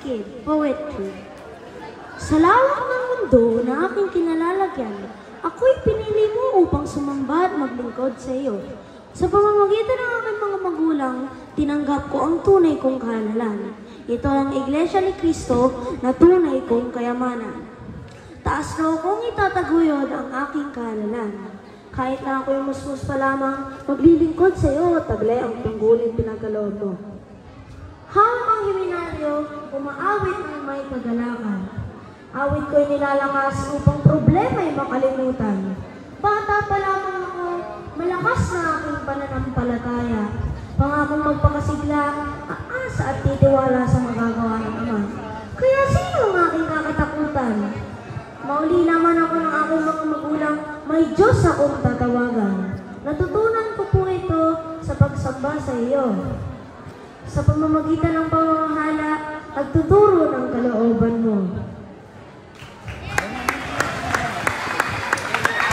Kid, Poetry. Sa lawak ng mundo na aking kinalalagyan, ako'y pinili mo upang sumamba at maglingkod sa iyo. Sa pamamagitan ng aking mga magulang, tinanggap ko ang tunay kong kahalalan. Ito ang Iglesia ni Cristo na tunay kong kayamanan. Taas na akong itataguyod ang aking kahalalan. Kahit na ako'y musmus pa lamang, maglilingkod sa iyo at taglay ang tungkulin pinagkaloob mo. Hawak ang himinaryo, umaawit ng may kagalakan. Awit ko'y nilalakas upang problema'y makalimutan. Bata pa lamang ako, malakas na aking pananampalataya. Pangakong magpakasigla, aasa at titiwala sa magagawa ng Ama. Kaya sino ang aking kakatakutan? Mauli naman ako ng aking mga magulang, may Diyos akong tatawagan. Natutunan ko po ito sa pagsamba sa iyo. Sa pamamagitan ng pamamahal